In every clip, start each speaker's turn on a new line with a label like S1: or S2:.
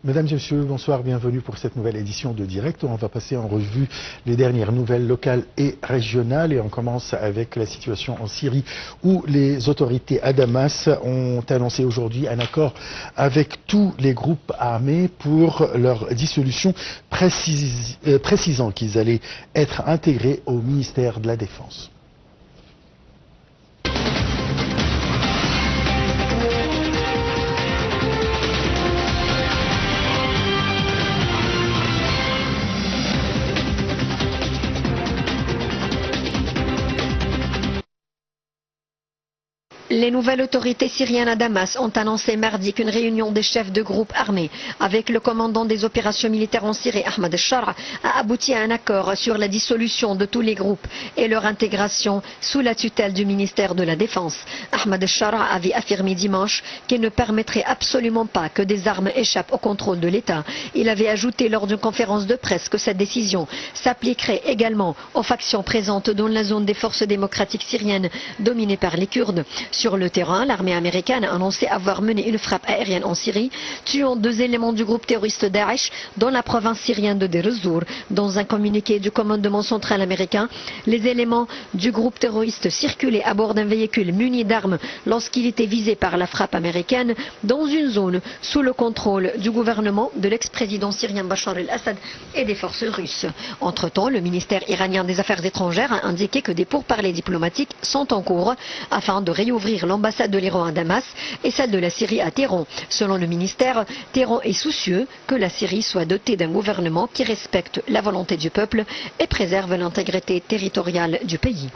S1: Mesdames et messieurs, bonsoir, bienvenue pour cette nouvelle édition de Direct. On va passer en revue les dernières nouvelles locales et régionales et on commence avec la situation en Syrie où les autorités à Damas ont annoncé aujourd'hui un accord avec tous les groupes armés pour leur dissolution, précisant qu'ils allaient être intégrés au ministère de la Défense.
S2: Les nouvelles autorités syriennes à Damas ont annoncé mardi qu'une réunion des chefs de groupes armés avec le commandant des opérations militaires en Syrie, Ahmad al-Shara, a abouti à un accord sur la dissolution de tous les groupes et leur intégration sous la tutelle du ministère de la Défense. Ahmad al-Shara avait affirmé dimanche qu'il ne permettrait absolument pas que des armes échappent au contrôle de l'État. Il avait ajouté lors d'une conférence de presse que cette décision s'appliquerait également aux factions présentes dans la zone des forces démocratiques syriennes dominées par les Kurdes. Sur le terrain, l'armée américaine a annoncé avoir mené une frappe aérienne en Syrie, tuant 2 éléments du groupe terroriste Daesh dans la province syrienne de Deir ez-Zor. Dans un communiqué du commandement central américain, les éléments du groupe terroriste circulaient à bord d'un véhicule muni d'armes lorsqu'il était visé par la frappe américaine dans une zone sous le contrôle du gouvernement de l'ex-président syrien Bachar el-Assad et des forces russes. Entre-temps, le ministère iranien des Affaires étrangères a indiqué que des pourparlers diplomatiques sont en cours afin de réouvrir l'ambassade de l'Iran à Damas et celle de la Syrie à Téhéran. Selon le ministère, Téhéran est soucieux que la Syrie soit dotée d'un gouvernement qui respecte la volonté du peuple et préserve l'intégrité territoriale du pays.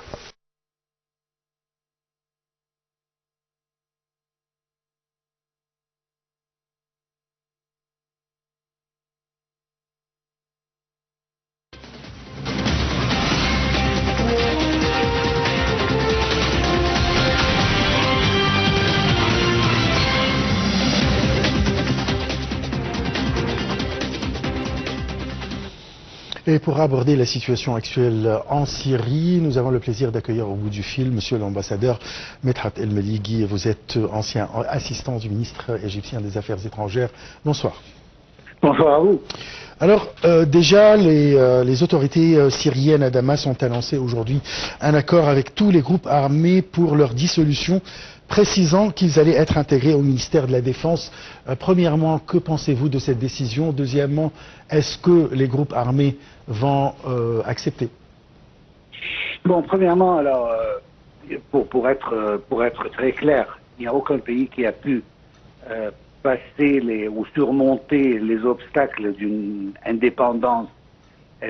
S1: Et pour aborder la situation actuelle en Syrie, nous avons le plaisir d'accueillir au bout du fil Monsieur l'ambassadeur Medhat El-Melighi. Vous êtes ancien assistant du ministre égyptien des Affaires étrangères. Bonsoir.
S3: Bonsoir à vous.
S1: Alors, déjà, les autorités syriennes à Damas ont annoncé aujourd'hui un accord avec tous les groupes armés pour leur dissolution, précisant qu'ils allaient être intégrés au ministère de la Défense. Premièrement, que pensez-vous de cette décision? Deuxièmement, est-ce que les groupes armés vont accepter?
S3: Bon, premièrement, alors, pour être très clair, il n'y a aucun pays qui a pu passer ou surmonter les obstacles d'une indépendance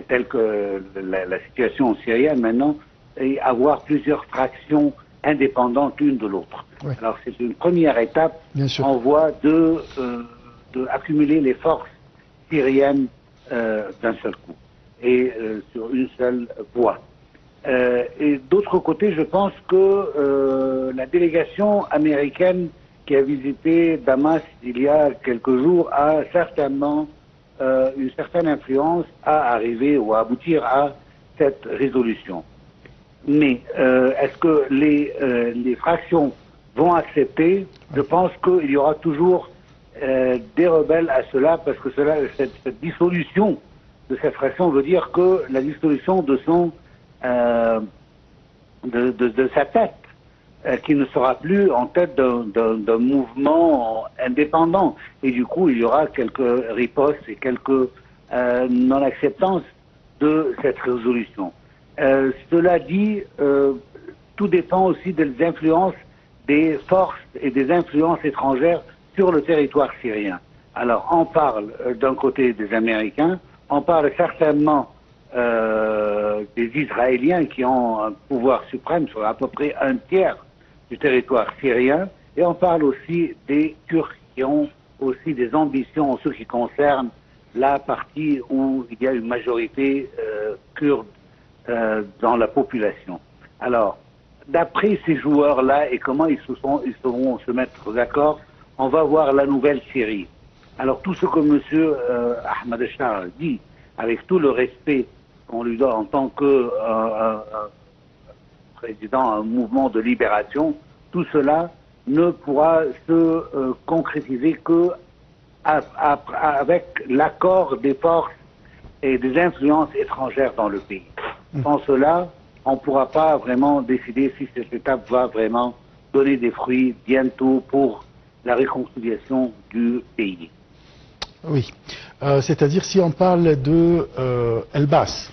S3: telle que la situation syrienne maintenant et avoir plusieurs fractions indépendantes l'une de l'autre.
S1: Oui.
S3: Alors c'est une première étape en voie de accumuler les forces syriennes d'un seul coup et sur une seule voie. Et d'autre côté, je pense que la délégation américaine qui a visité Damas il y a quelques jours a certainement une certaine influence à arriver ou à aboutir à cette résolution. Mais est-ce que les fractions vont accepter? Je pense qu'il y aura toujours des rebelles à cela, parce que cette dissolution de cette fraction veut dire que la dissolution de sa tête, qui ne sera plus en tête d'un mouvement indépendant. Et du coup, il y aura quelques ripostes et quelques non-acceptances de cette résolution. Cela dit, tout dépend aussi des influences des forces et des influences étrangères sur le territoire syrien. Alors, on parle d'un côté des Américains, on parle certainement des Israéliens qui ont un pouvoir suprême sur à peu près un tiers du territoire syrien, et on parle aussi des Turcs qui ont aussi des ambitions en ce qui concerne la partie où il y a une majorité kurde dans la population. Alors, d'après ces joueurs-là et comment ils sauront se mettre d'accord, on va voir la nouvelle Syrie. Alors, tout ce que M. Ahmad al-Shara dit, avec tout le respect qu'on lui doit en tant que président un mouvement de libération, tout cela ne pourra se concrétiser que avec l'accord des forces et des influences étrangères dans le pays. Sans cela, on ne pourra pas vraiment décider si cette étape va vraiment donner des fruits bientôt pour la réconciliation du pays.
S1: Oui, c'est-à-dire si on parle de Elbas,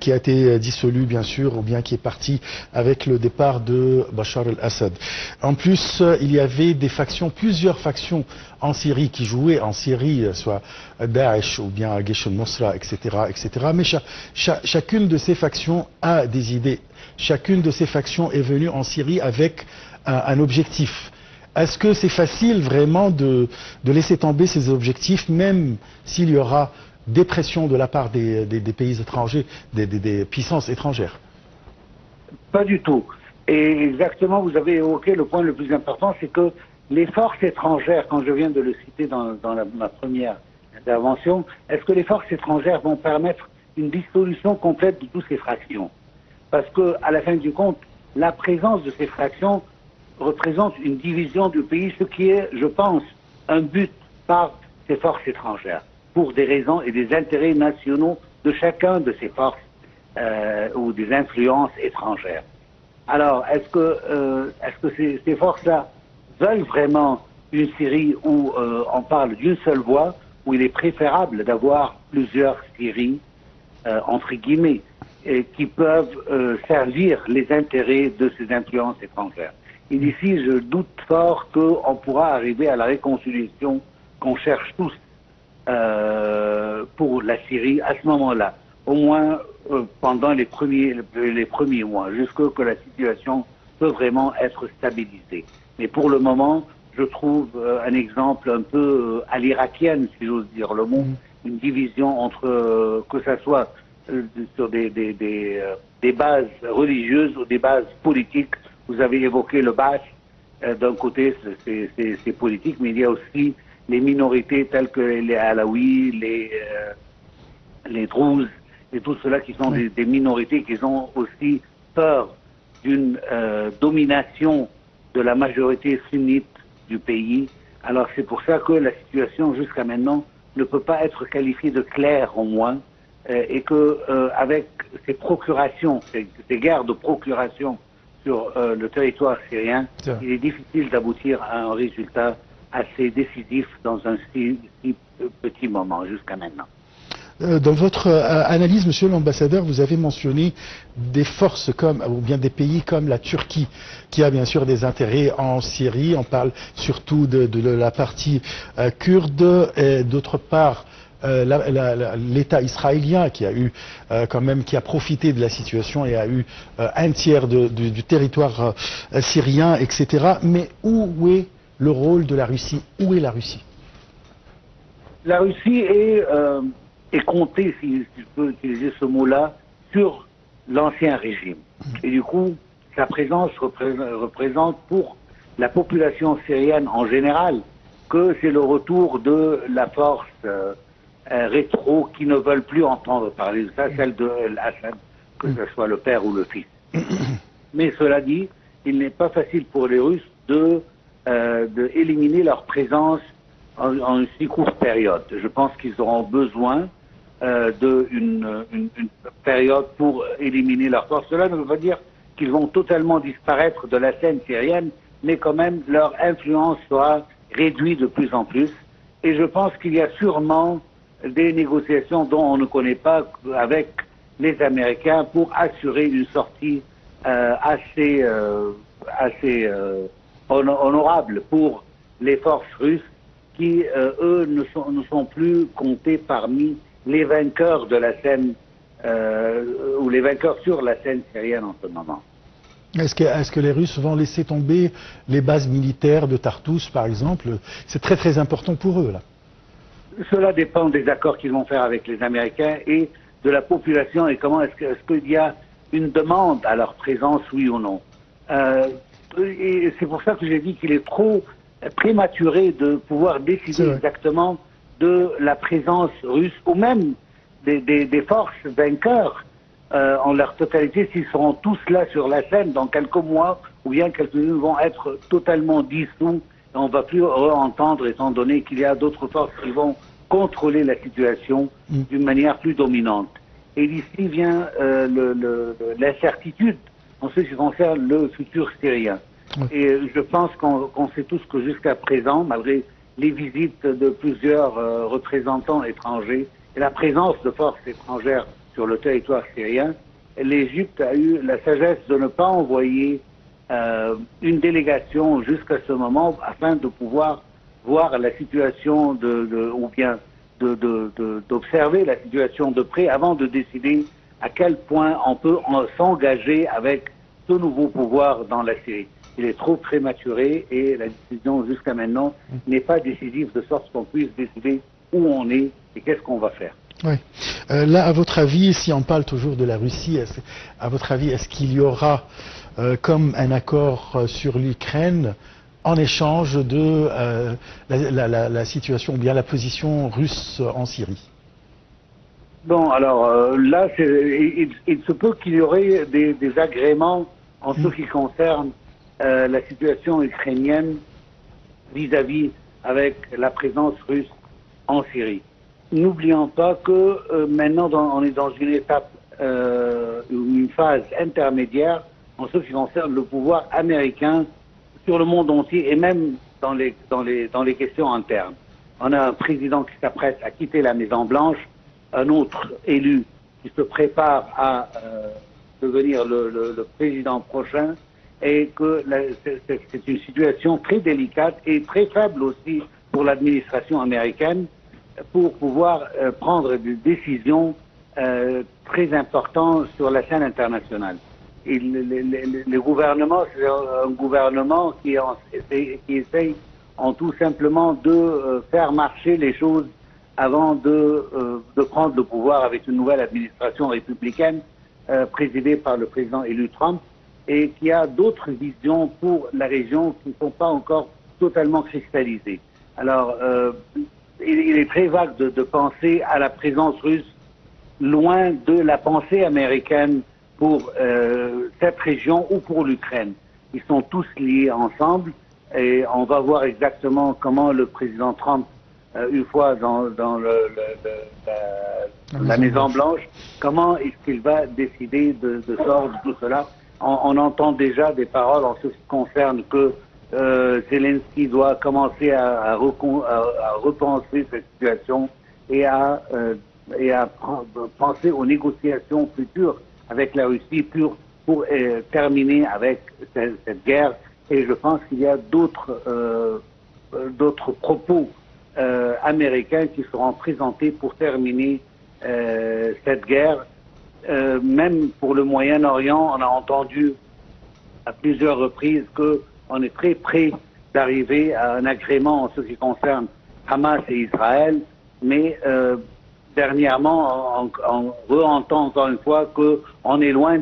S1: qui a été dissolu bien sûr, ou bien qui est parti avec le départ de Bachar el-Assad. En plus, il y avait des factions, plusieurs factions en Syrie qui jouaient en Syrie, soit Daesh ou bien Al-Jaysh al-Nusra, etc., etc. Mais chacune de ces factions a des idées. Chacune de ces factions est venue en Syrie avec un objectif. Est-ce que c'est facile vraiment de laisser tomber ces objectifs, même s'il y aura des pressions de la part des pays étrangers, des puissances étrangères?
S3: Pas du tout. Et exactement, vous avez évoqué le point le plus important, c'est que les forces étrangères, quand je viens de le citer dans ma première intervention, est-ce que les forces étrangères vont permettre une dissolution complète de toutes ces fractions? Parce que, à la fin du compte, la présence de ces fractions représente une division du pays, ce qui est, je pense, un but par ces forces étrangères, pour des raisons et des intérêts nationaux de chacun de ces forces ou des influences étrangères. Alors, est-ce que ces forces-là veulent vraiment une Syrie où on parle d'une seule voix, où il est préférable d'avoir plusieurs Syries, entre guillemets, et qui peuvent servir les intérêts de ces influences étrangères? Et d'ici, je doute fort qu'on pourra arriver à la réconciliation qu'on cherche tous pour la Syrie à ce moment-là, au moins pendant les premiers mois, jusqu'à ce que la situation peut vraiment être stabilisée. Mais pour le moment, je trouve un exemple un peu à l'irakienne, si j'ose dire le mot, une division entre, que ça soit sur des bases religieuses ou des bases politiques. Vous avez évoqué le Baas, d'un côté c'est politique, mais il y a aussi les minorités telles que les Alaouis, les Druzes, et tout cela qui sont des minorités qui ont aussi peur d'une domination de la majorité sunnite du pays. Alors c'est pour ça que la situation jusqu'à maintenant ne peut pas être qualifiée de claire au moins, et que avec ces procurations, ces guerres de procuration sur le territoire syrien, il est difficile d'aboutir à un résultat assez décisif dans un si petit moment jusqu'à maintenant.
S1: Dans votre analyse, monsieur l'ambassadeur, vous avez mentionné des forces comme, ou bien des pays comme la Turquie, qui a bien sûr des intérêts en Syrie. On parle surtout de la partie kurde, et d'autre part l'État israélien qui a eu qui a profité de la situation et a eu un tiers du territoire syrien, etc. Mais où est le rôle de la Russie? Où est la Russie?
S3: La Russie est comptée, si je peux utiliser ce mot-là, sur l'ancien régime. Et du coup, sa présence représente pour la population syrienne en général que c'est le retour de la force rétro qui ne veulent plus entendre parler de ça, celle de Assad, que ce soit le père ou le fils. Mais cela dit, il n'est pas facile pour les Russes de éliminer leur présence en une si courte période. Je pense qu'ils auront besoin d'une période pour éliminer leur force. Cela ne veut pas dire qu'ils vont totalement disparaître de la scène syrienne, mais quand même leur influence sera réduite de plus en plus. Et je pense qu'il y a sûrement des négociations dont on ne connaît pas avec les Américains pour assurer une sortie assez honorable pour les forces russes qui, eux, ne sont plus comptés parmi les vainqueurs de la scène ou les vainqueurs sur la scène syrienne en ce moment.
S1: Est-ce que les Russes vont laisser tomber les bases militaires de Tartous, par exemple? C'est très très important pour eux, là.
S3: Cela dépend des accords qu'ils vont faire avec les Américains et de la population et comment est-ce qu'il y a une demande à leur présence, oui ou non. Et c'est pour ça que j'ai dit qu'il est trop prématuré de pouvoir décider exactement de la présence russe ou même des forces vainqueurs en leur totalité, s'ils seront tous là sur la scène dans quelques mois ou bien quelques-uns vont être totalement dissous On ne va plus entendre, étant donné qu'il y a d'autres forces qui vont contrôler la situation d'une manière plus dominante. Et d'ici vient l'incertitude en ce qui concerne le futur syrien. Et je pense qu'on sait tous que jusqu'à présent, malgré les visites de plusieurs représentants étrangers et la présence de forces étrangères sur le territoire syrien, l'Égypte a eu la sagesse de ne pas envoyer une délégation jusqu'à ce moment afin de pouvoir voir la situation ou bien d'observer la situation de près avant de décider à quel point on peut s'engager avec ce nouveau pouvoir dans la Syrie. Il est trop prématuré et la décision jusqu'à maintenant n'est pas décisive de sorte qu'on puisse décider où on est et qu'est-ce qu'on va faire.
S1: Oui. Là, à votre avis, si on parle toujours de la Russie, à votre avis, est-ce qu'il y aura comme un accord sur l'Ukraine en échange de la situation ou bien la position russe en Syrie?
S3: Bon, alors là, il se peut qu'il y aurait des agréments en ce qui concerne la situation ukrainienne vis-à-vis avec la présence russe en Syrie. N'oublions pas que maintenant on est dans une étape, une phase intermédiaire en ce qui concerne le pouvoir américain sur le monde entier et même dans les questions internes. On a un président qui s'apprête à quitter la Maison-Blanche, un autre élu qui se prépare à devenir le président prochain, et que c'est une situation très délicate et très faible aussi pour l'administration américaine pour pouvoir prendre des décisions très importantes sur la scène internationale. Et le gouvernement, c'est un gouvernement qui essaye en tout simplement de faire marcher les choses avant de prendre le pouvoir avec une nouvelle administration républicaine présidée par le président élu Trump, et qui a d'autres visions pour la région qui ne sont pas encore totalement cristallisées. Alors, il est très vague de penser à la présence russe loin de la pensée américaine pour cette région ou pour l'Ukraine. Ils sont tous liés ensemble et on va voir exactement comment le président Trump, une fois dans la Maison-Blanche, comment est-ce qu'il va décider de sortir de tout cela. On entend déjà des paroles en ce qui concerne que Zelensky doit commencer à repenser cette situation et à penser aux négociations futures avec la Russie pour terminer avec cette guerre. Et je pense qu'il y a d'autres propos américains qui seront présentés pour terminer cette guerre. Même pour le Moyen-Orient, on a entendu à plusieurs reprises qu'on est très près d'arriver à un agrément en ce qui concerne Hamas et Israël, mais dernièrement, on re-entend encore une fois qu'on est loin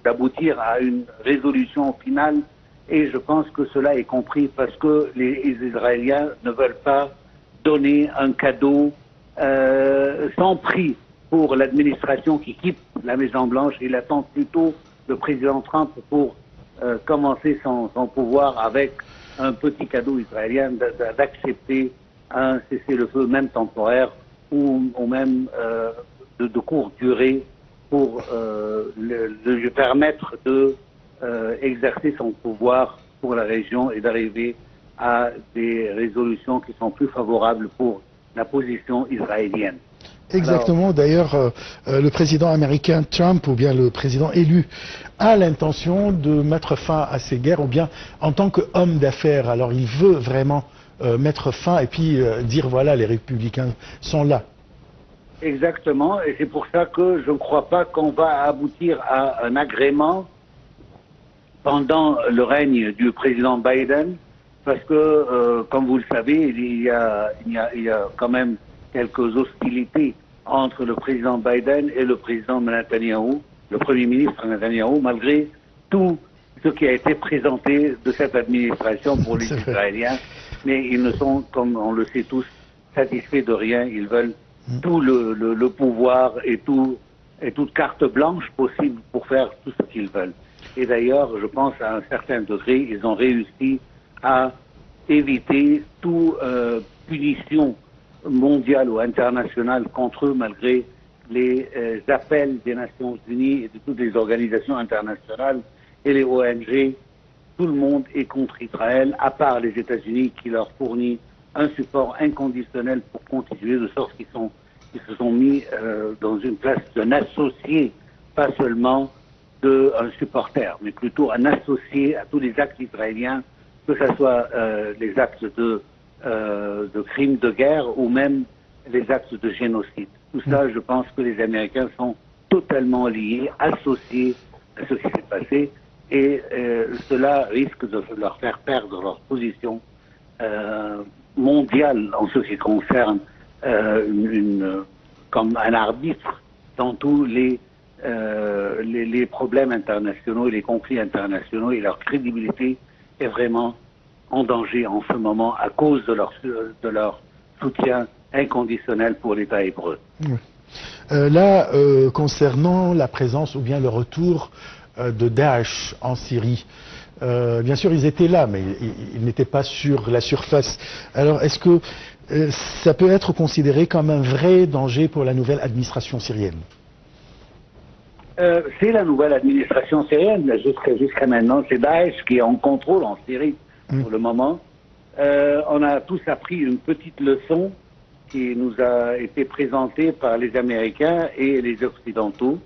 S3: d'aboutir à une résolution finale, et je pense que cela est compris parce que les Israéliens ne veulent pas donner un cadeau sans prix pour l'administration qui quitte la Maison-Blanche. Il attend plutôt le président Trump pour commencer son pouvoir avec un petit cadeau israélien d'accepter un cessez-le-feu même temporaire ou même de courte durée pour lui permettre de exercer son pouvoir pour la région et d'arriver à des résolutions qui sont plus favorables pour la position israélienne.
S1: Exactement. D'ailleurs, le président américain Trump, ou bien le président élu, a l'intention de mettre fin à ces guerres, ou bien en tant qu'homme d'affaires. Alors, il veut vraiment mettre fin et puis dire voilà, les républicains sont là.
S3: Exactement. Et c'est pour ça que je ne crois pas qu'on va aboutir à un agrément pendant le règne du président Biden, parce que, comme vous le savez, il y a quand même quelques hostilités entre le président Biden et le président Netanyahou, le premier ministre Netanyahou, malgré tout ce qui a été présenté de cette administration pour les Israéliens. Mais ils ne sont, comme on le sait tous, satisfaits de rien. Ils veulent tout le pouvoir et toute carte blanche possible pour faire tout ce qu'ils veulent. Et d'ailleurs, je pense à un certain degré, ils ont réussi à éviter toute punition mondiale ou internationale contre eux, malgré les appels des Nations Unies et de toutes les organisations internationales et les ONG. Tout le monde est contre Israël, à part les États-Unis qui leur fournit un support inconditionnel pour continuer, de sorte qu'ils se sont mis dans une place d'un associé, pas seulement d'un supporter, mais plutôt un associé à tous les actes israéliens, que ce soit les actes de crimes de guerre ou même les actes de génocide. Tout ça, je pense que les Américains sont totalement liés, associés à ce qui s'est passé, et cela risque de leur faire perdre leur position mondiale en ce qui concerne comme un arbitre dans tous les problèmes internationaux et les conflits internationaux, et leur crédibilité est vraiment en danger en ce moment à cause de leur soutien inconditionnel pour l'État hébreu.
S1: Là, concernant la présence ou bien le retour de Daesh en Syrie, bien sûr ils étaient là, mais ils n'étaient pas sur la surface. Alors est-ce que ça peut être considéré comme un vrai danger pour la nouvelle administration syrienne?
S3: C'est la nouvelle administration syrienne. Jusqu'à maintenant, c'est Daesh qui est en contrôle en Syrie pour le moment. On a tous appris une petite leçon qui nous a été présentée par les Américains et les Occidentaux.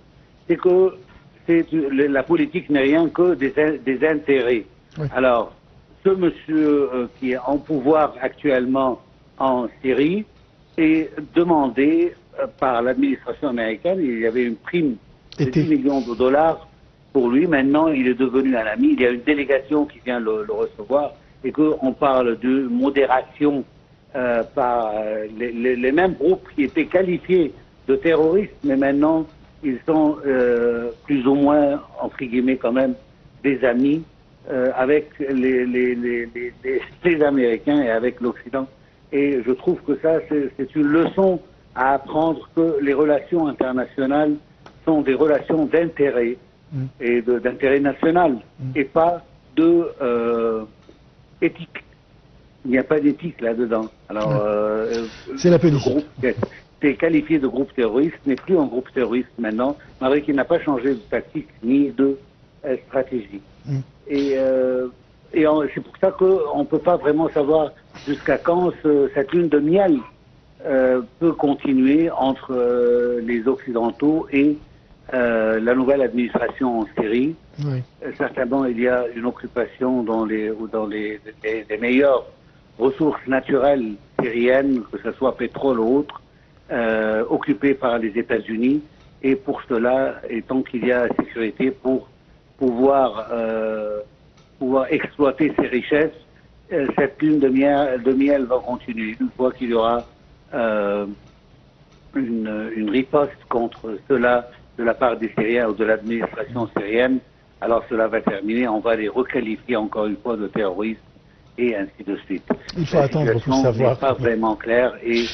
S3: C'est que la politique n'est rien que des intérêts. Oui. Alors, ce monsieur qui est en pouvoir actuellement en Syrie est demandé par l'administration américaine. Il y avait une prime de 10 millions de dollars pour lui. Maintenant, il est devenu un ami. Il y a une délégation qui vient le recevoir, et qu'on parle de modération par les mêmes groupes qui étaient qualifiés de terroristes, mais maintenant ils sont plus ou moins, entre guillemets quand même, des amis avec les Américains et avec l'Occident. Et je trouve que ça, c'est une leçon à apprendre, que les relations internationales sont des relations d'intérêt et d'intérêt national, et pas de éthique. Il n'y a pas d'éthique là-dedans. Alors,
S1: c'est la politique.
S3: C'est qualifié de groupe terroriste, n'est plus un groupe terroriste maintenant, malgré qu'il n'a pas changé de tactique ni de stratégie. Et c'est pour ça qu'on ne peut pas vraiment savoir jusqu'à quand cette lune de miel peut continuer entre les Occidentaux et la nouvelle administration en Syrie. Oui. Certainement, il y a une occupation dans les meilleures ressources naturelles syriennes, que ce soit pétrole ou autre, occupées par les États-Unis. Et pour cela, et tant qu'il y a sécurité pour pouvoir exploiter ces richesses, cette lune de miel va continuer. Une fois qu'il y aura une riposte contre cela de la part des Syriens ou de l'administration syrienne, alors cela va terminer, on va les requalifier encore une fois de terroristes, et ainsi de suite.
S1: Il faut attendre pour savoir.
S3: n'est pas vraiment clair, et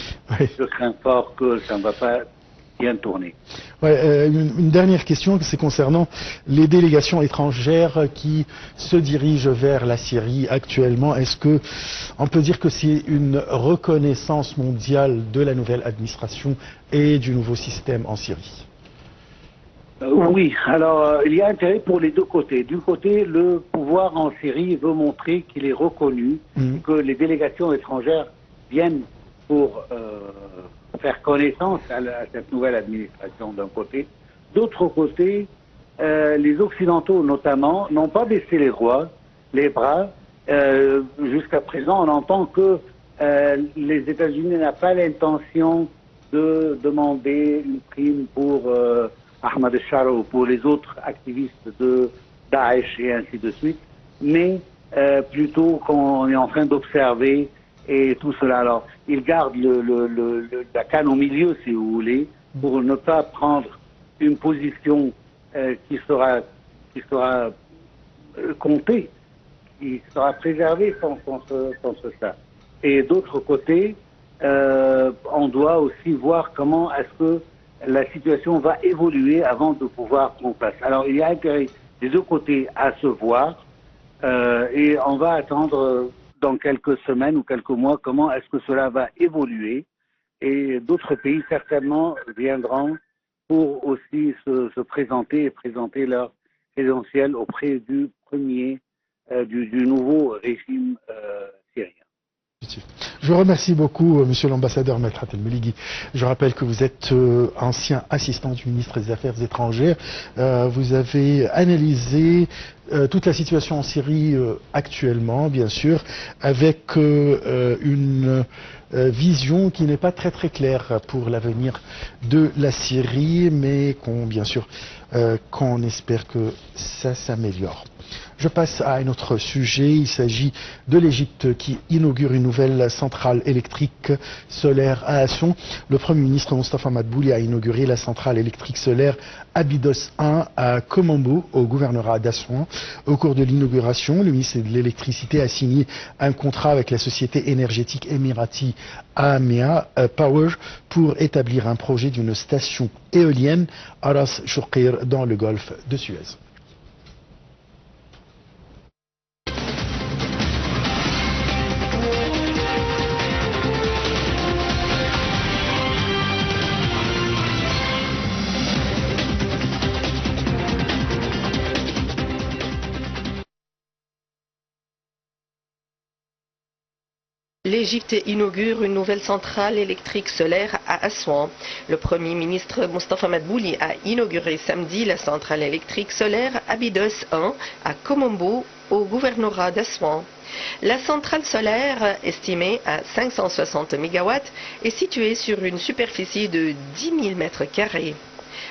S3: je crains fort que ça ne va pas bien tourner.
S1: Ouais, une dernière question, c'est concernant les délégations étrangères qui se dirigent vers la Syrie actuellement. Est-ce que on peut dire que c'est une reconnaissance mondiale de la nouvelle administration et du nouveau système en Syrie?
S3: Oui, alors il y a intérêt pour les deux côtés. Du côté, le pouvoir en Syrie veut montrer qu'il est reconnu, que les délégations étrangères viennent pour faire connaissance à cette nouvelle administration d'un côté. D'autre côté, les Occidentaux notamment n'ont pas baissé les bras. Jusqu'à présent, on entend que les États-Unis n'ont pas l'intention de demander une prime pour Ahmad al-Shara ou pour les autres activistes de Daesh et ainsi de suite, mais plutôt qu'on est en train d'observer et tout cela. Alors, ils gardent la canne au milieu, si vous voulez, pour ne pas prendre une position qui sera comptée, qui sera préservée sans ça. Et d'autre côté, on doit aussi voir comment est-ce que la situation va évoluer avant de pouvoir prendre place. Alors, il y a intérêt des deux côtés à se voir, et on va attendre dans quelques semaines ou quelques mois comment est-ce que cela va évoluer. Et d'autres pays certainement viendront pour aussi se présenter et présenter leur crédentiel auprès du du nouveau régime syrien.
S1: Je vous remercie beaucoup, monsieur l'ambassadeur Maître Abdelmeligi. Je rappelle que vous êtes ancien assistant du ministre des Affaires étrangères. Vous avez analysé toute la situation en Syrie actuellement, bien sûr, avec une vision qui n'est pas très claire pour l'avenir de la Syrie, mais bien sûr, qu'on espère que ça s'améliore. Je passe à un autre sujet. Il s'agit de l'Égypte qui inaugure une nouvelle centrale électrique solaire à Aswan. Le Premier ministre Mostafa Madbouli a inauguré la centrale électrique solaire Abydos 1 à Komombo, au gouvernorat d'Aswan. Au cours de l'inauguration, le ministre de l'Électricité a signé un contrat avec la société énergétique émirati Amea Power pour établir un projet d'une station éolienne à Ras Shouqir dans le golfe de Suez.
S4: L'Égypte inaugure une nouvelle centrale électrique solaire à Aswan. Le Premier ministre Mostafa Madbouli a inauguré samedi la centrale électrique solaire Abydos 1 à Komombo, au gouvernorat d'Aswan. La centrale solaire, estimée à 560 MW, est située sur une superficie de 10 000 m².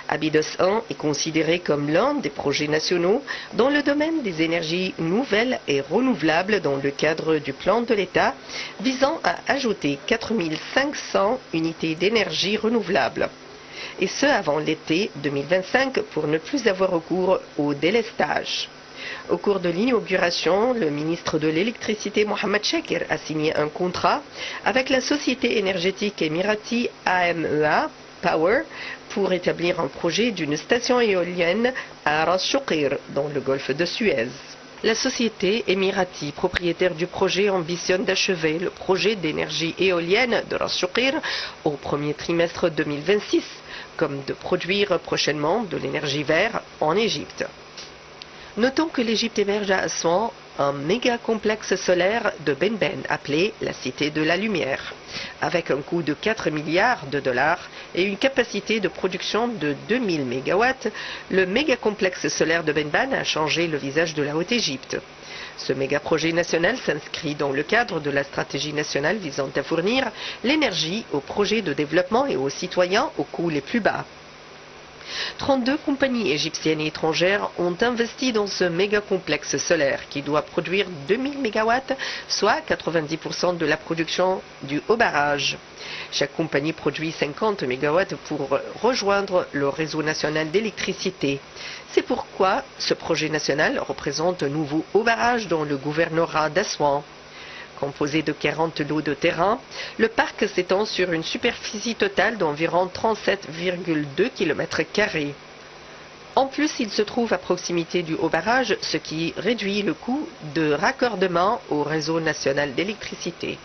S4: Abydos 1 est considéré comme l'un des projets nationaux dans le domaine des énergies nouvelles et renouvelables dans le cadre du plan de l'État visant à ajouter 4500 unités d'énergie renouvelable. Et ce avant l'été 2025 pour ne plus avoir recours au délestage. Au cours de l'inauguration, le ministre de l'Électricité Mohamed Shakir a signé un contrat avec la société énergétique émirati Amea Power pour établir un projet d'une station éolienne à Ras Shouqir dans le golfe de Suez. La société émirati propriétaire du projet ambitionne d'achever le projet d'énergie éolienne de Ras Shouqir au premier trimestre 2026, comme de produire prochainement de l'énergie verte en Égypte. Notons que l'Égypte héberge à Aswan un méga complexe solaire de Ben appelé la Cité de la Lumière. Avec un coût de 4 milliards de dollars et une capacité de production de 2000 MW, le méga complexe solaire de Ben a changé le visage de la Haute-Égypte. Ce méga projet national s'inscrit dans le cadre de la stratégie nationale visant à fournir l'énergie aux projets de développement et aux citoyens aux coûts les plus bas. 32 compagnies égyptiennes et étrangères ont investi dans ce méga complexe solaire qui doit produire 2000 MW, soit 90% de la production du haut barrage. Chaque compagnie produit 50 MW pour rejoindre le réseau national d'électricité. C'est pourquoi ce projet national représente un nouveau haut barrage dans le gouvernorat d'Aswan. Composé de 40 lots de terrain, le parc s'étend sur une superficie totale d'environ 37,2 km². En plus, il se trouve à proximité du haut barrage, ce qui réduit le coût de raccordement au réseau national d'électricité.